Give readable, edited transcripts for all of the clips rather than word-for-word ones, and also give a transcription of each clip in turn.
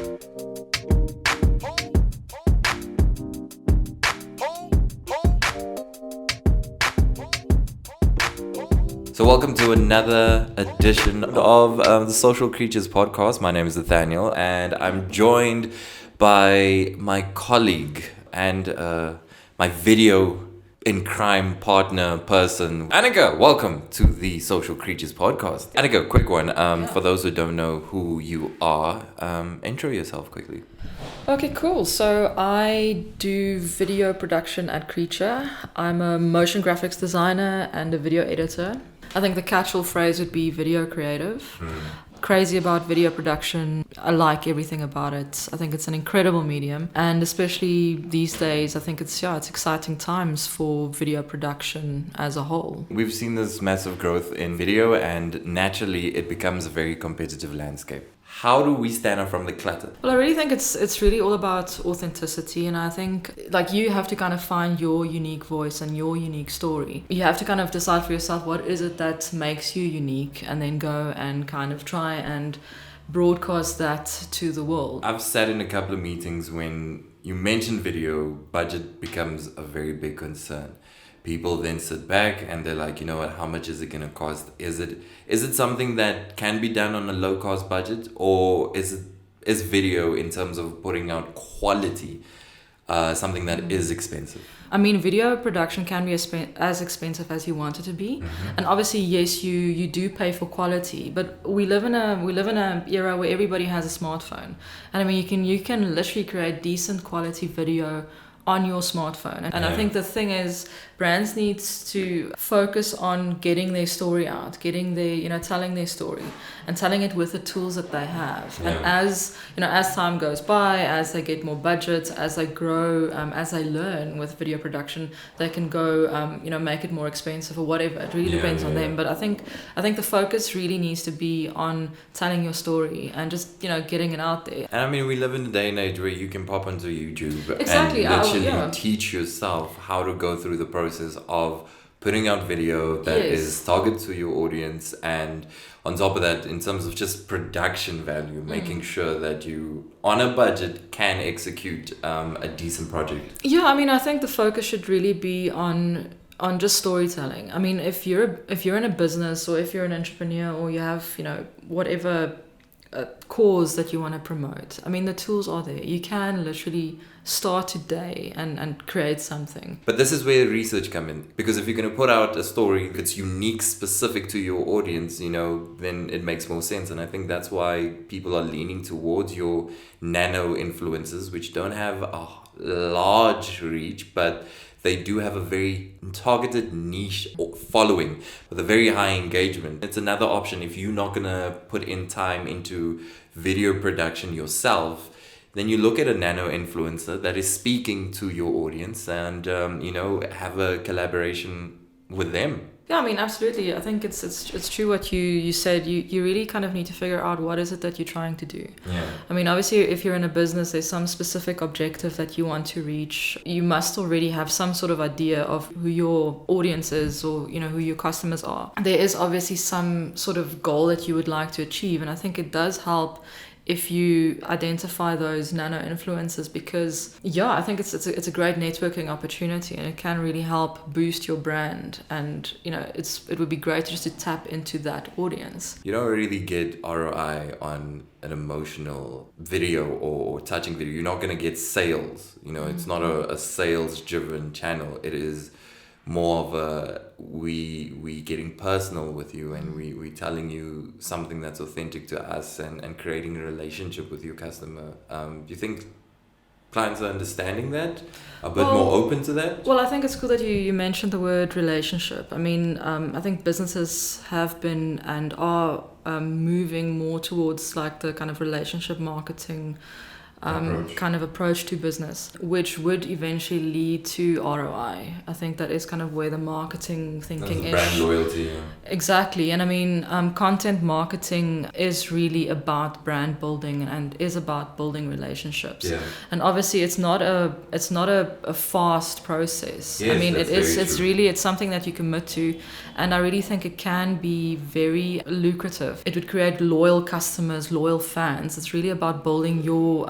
So welcome to another edition of the Social Creatures podcast. My name is Nathaniel and I'm joined by my colleague and my video in crime partner person, Anneke. Welcome to the Social Creatures podcast. Anneke, quick one. For those who don't know who you are, intro yourself quickly. Okay, cool. So I do video production at Creature. I'm a motion graphics designer and a video editor. I think the catch-all phrase would be video creative. Crazy about video production. I like everything about it. I think it's an incredible medium, and especially these days, I think it's exciting times for video production as a whole. We've seen this massive growth in video, and naturally it becomes a very competitive landscape. How do we stand out from the clutter? Well, I really think it's really all about authenticity, and I think like you have to kind of find your unique voice and your unique story. You have to kind of decide for yourself what is it that makes you unique, and then go and kind of try and broadcast that to the world. I've sat in a couple of meetings when you mention video, budget becomes a very big concern. People then sit back and they're like, you know what, how much is it going to cost? Is it something that can be done on a low cost budget, or is video in terms of putting out quality something that is expensive? I mean, video production can be as expensive as you want it to be, and obviously, yes, you do pay for quality. But we live in a era where everybody has a smartphone, and I mean, you can literally create decent quality video on your smartphone. And I think the thing is, brands need to focus on getting their story out, telling their story and telling it with the tools that they have. And as time goes by, as they get more budget, as they grow, as they learn with video production, they can go, make it more expensive or whatever. It really depends on them. But I think the focus really needs to be on telling your story and just, getting it out there. And I mean, we live in a day and age where you can pop onto YouTube exactly. and literally teach yourself how to go through the process of putting out video that is targeted to your audience, and on top of that, in terms of just production value, making sure that you on a budget can execute a decent project. I think the focus should really be on just storytelling. I mean, if you're in a business, or if you're an entrepreneur, or you have whatever cause that you want to promote, I mean, the tools are there. You can literally start today and create something. But this is where research comes in, because if you're going to put out a story that's unique, specific to your audience, then it makes more sense. And I think that's why people are leaning towards your nano influencers, which don't have a large reach, but they do have a very targeted niche following with a very high engagement. It's another option. If you're not going to put in time into video production yourself, then you look at a nano influencer that is speaking to your audience and, have a collaboration with them. Yeah, I mean, absolutely. I think it's true what you said. You really kind of need to figure out what is it that you're trying to do. Yeah. I mean, obviously, if you're in a business, there's some specific objective that you want to reach. You must already have some sort of idea of who your audience is, or, who your customers are. There is obviously some sort of goal that you would like to achieve. And I think it does help if you identify those nano influencers, because I think it's a great networking opportunity, and it can really help boost your brand, and it would be great just to tap into that audience. You don't really get ROI on an emotional video or touching video. You're not going to get sales. It's not a sales driven channel. It is more of a we getting personal with you, and we telling you something that's authentic to us, and creating a relationship with your customer. Do you think clients are understanding that, a bit more open to that? Well, I think it's cool that you mentioned the word relationship. I mean, I think businesses have been and are moving more towards like the kind of relationship marketing kind of approach to business, which would eventually lead to ROI. I think that is kind of where the marketing thinking is. Brand loyalty. Yeah. Exactly. And I mean, content marketing is really about brand building and is about building relationships. Yeah. And obviously it's not a fast process. Yes, I mean, it's something that you commit to, and I really think it can be very lucrative. It would create loyal customers, loyal fans. It's really about building your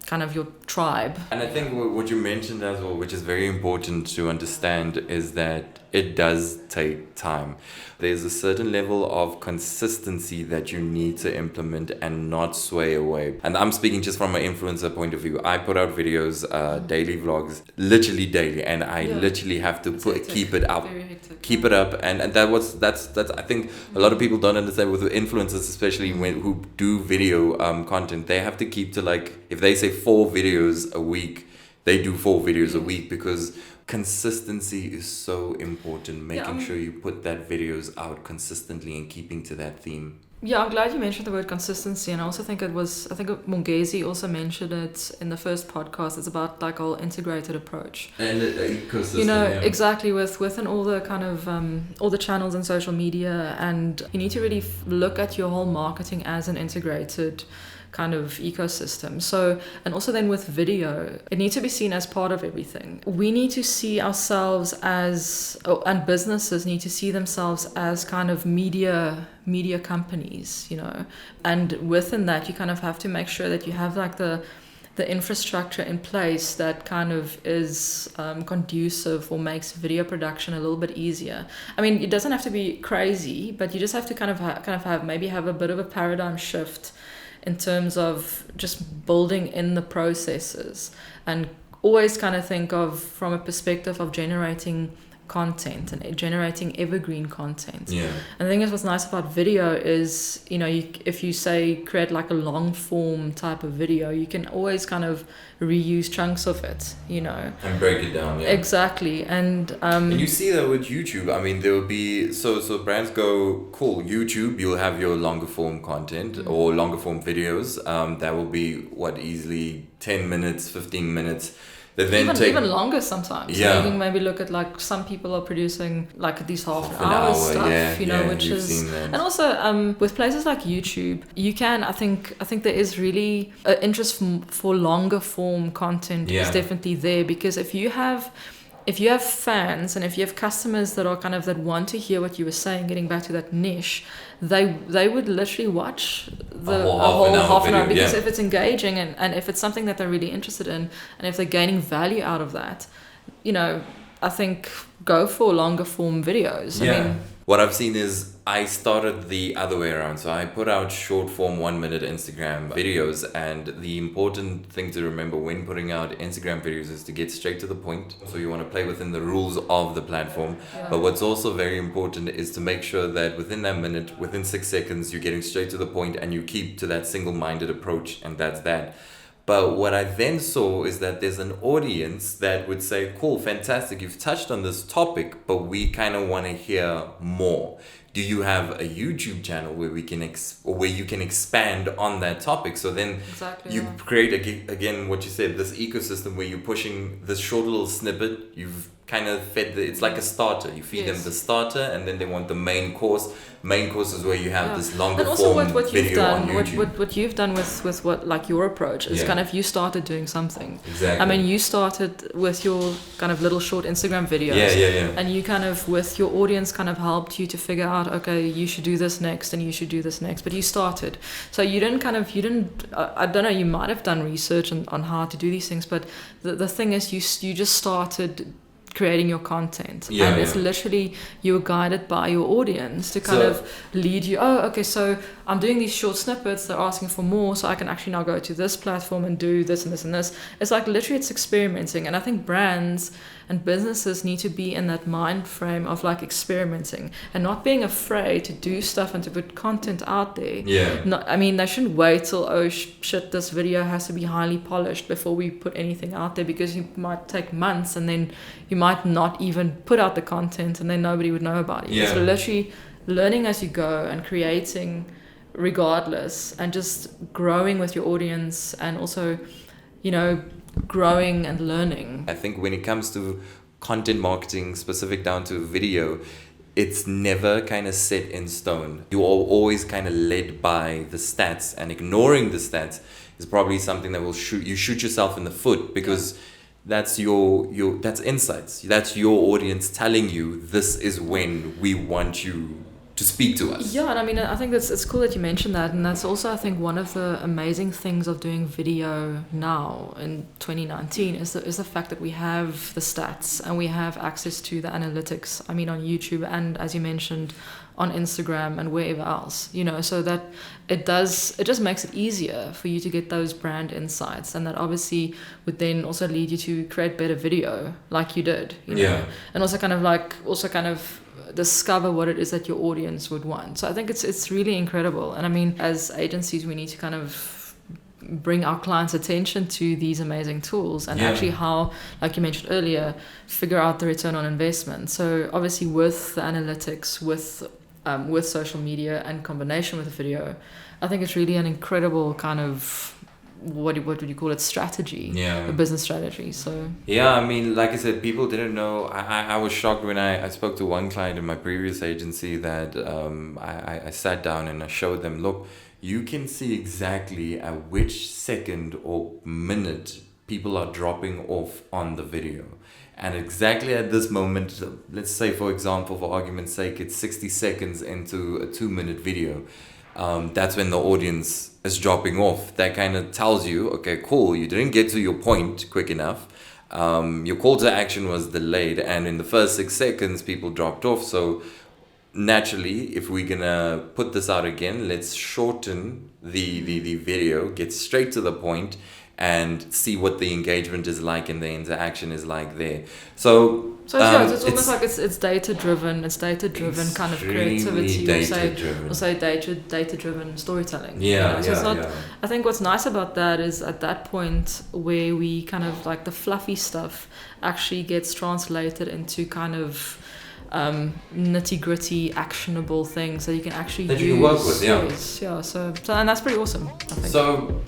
kind of your tribe. And I think what you mentioned as well, which is very important to understand, is that it does take time. There's a certain level of consistency that you need to implement and not sway away. And I'm speaking just from an influencer point of view. I put out videos, daily vlogs, literally daily, and I literally have to keep it up. Keep it up, and that's I think a lot of people don't understand with influencers, especially who do video content. They have to keep to, like, if they say 4 videos a week, they do 4 videos a week, because consistency is so important. Making sure you put that videos out consistently and keeping to that theme. Yeah, I'm glad you mentioned the word consistency, and I also think Mongezi also mentioned it in the first podcast. It's about like our integrated approach. And ecosystem, exactly, within all the kind of all the channels and social media, and you need to really look at your whole marketing as an integrated kind of ecosystem. So, and also then with video, it needs to be seen as part of everything. We need to see ourselves and businesses need to see themselves as kind of media companies, and within that you kind of have to make sure that you have like the infrastructure in place that kind of is conducive or makes video production a little bit easier. I mean, it doesn't have to be crazy, but you just have to kind of have a bit of a paradigm shift in terms of just building in the processes, and always kind of think of from a perspective of generating content and generating evergreen content. Yeah. And I think what's nice about video is, if you say create like a long form type of video, you can always kind of reuse chunks of it, and break it down. Yeah. Exactly. And you see that with YouTube. I mean, there will be so brands go, cool, YouTube, you'll have your longer form content or longer form videos that will be easily 10 minutes, 15 minutes. Even longer sometimes. Yeah. So you can maybe look at like some people are producing like these half an hour stuff, which is, and also with places like YouTube, you can, I think there is really an interest for longer form content is definitely there, because if you have fans and if you have customers that are kind of that want to hear what you were saying, getting back to that niche, they would literally watch the whole half an hour, because if it's engaging and if it's something that they're really interested in, and if they're gaining value out of that, I think go for longer form videos. Yeah. I mean, what I've seen is I started the other way around. So I put out short form 1-minute Instagram videos, and the important thing to remember when putting out Instagram videos is to get straight to the point. So you want to play within the rules of the platform. Yeah. But what's also very important is to make sure that within that minute, within 6 seconds, you're getting straight to the point and you keep to that single-minded approach, and that's that. But what I then saw is that there's an audience that would say, cool, fantastic, you've touched on this topic, but we kind of want to hear more. Do you have a YouTube channel where we can where you can expand on that topic? So then you create, again, what you said, this ecosystem where you're pushing this short little snippet. You've kind of fed it's like a starter. You feed them the starter, and then they want the main course. Main course is where you have this longer form video on YouTube. What you've done with what like your approach is kind of you started doing something. Exactly. I mean, you started with your kind of little short Instagram videos. Yeah. And you kind of with your audience kind of helped you to figure out, okay, you should do this next and you should do this next. But you started. So you didn't I don't know, you might have done research on how to do these things, but the thing is you just started creating your content, and it's literally you're guided by your audience to kind of lead you. Oh, okay, so I'm doing these short snippets. They're asking for more, so I can actually now go to this platform and do this and this and this. It's like literally it's experimenting, and I think brands and businesses need to be in that mind frame of like experimenting and not being afraid to do stuff and to put content out there. I mean, they shouldn't wait till shit, this video has to be highly polished before we put anything out there, because you might take months and then you might not even put out the content and then nobody would know about it. So literally learning as you go and creating regardless, and just growing with your audience, and also, you know, growing and learning. I think when it comes to content marketing specific down to video, it's never kind of set in stone. You are always kind of led by the stats, and ignoring the stats is probably something that will shoot yourself in the foot, because that's your that's insights. That's your audience telling you this is when we want you to speak to us. Yeah, and I mean, I think it's cool that you mentioned that, and that's also, I think, one of the amazing things of doing video now in 2019 is the fact that we have the stats and we have access to the analytics. I mean, on YouTube and, as you mentioned, on Instagram and wherever else, you know, so that it just makes it easier for you to get those brand insights, and that obviously would then also lead you to create better video like you did, you know, and also kind of discover what it is that your audience would want. So I think it's really incredible. And I mean, as agencies, we need to kind of bring our clients' attention to these amazing tools, and actually how, like you mentioned earlier, figure out the return on investment. So obviously with the analytics, with social media and combination with the video, I think it's really an incredible kind of, what would you call it, strategy, a business strategy. So I mean, like I said, people didn't know. I was shocked when I spoke to one client in my previous agency that I sat down and I showed them, look, you can see exactly at which second or minute people are dropping off on the video. And exactly at this moment, let's say, for example, for argument's sake, it's 60 seconds into a 2-minute video. That's when the audience is dropping off. That kind of tells you, okay, cool, you didn't get to your point quick enough. Your call to action was delayed, and in the first 6 seconds, people dropped off. So naturally, if we're gonna put this out again, let's shorten the video, get straight to the point, and see what the engagement is like and the interaction is like there. So it's almost like it's data driven. It's data driven kind of creativity. Or say data driven storytelling. I think what's nice about that is at that point where we kind of like the fluffy stuff actually gets translated into kind of nitty gritty actionable things that you can actually use. You can work with. So and that's pretty awesome, I think. So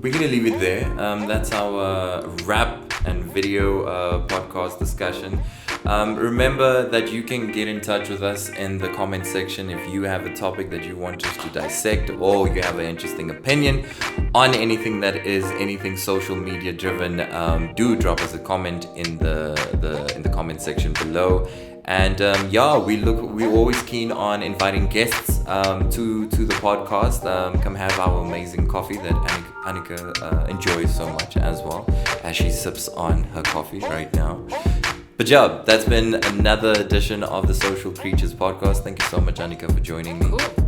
we're going to leave it there. That's our rap and video podcast discussion. Remember that you can get in touch with us in the comment section if you have a topic that you want us to dissect, or you have an interesting opinion on anything that is anything social media driven. Do drop us a comment in the comment section below. And we're always keen on inviting guests to the podcast. Come have our amazing coffee that Anneke enjoys so much as well, as she sips on her coffee right now. But that's been another edition of the Social Creatures podcast. Thank you so much, Anneke, for joining me. Cool.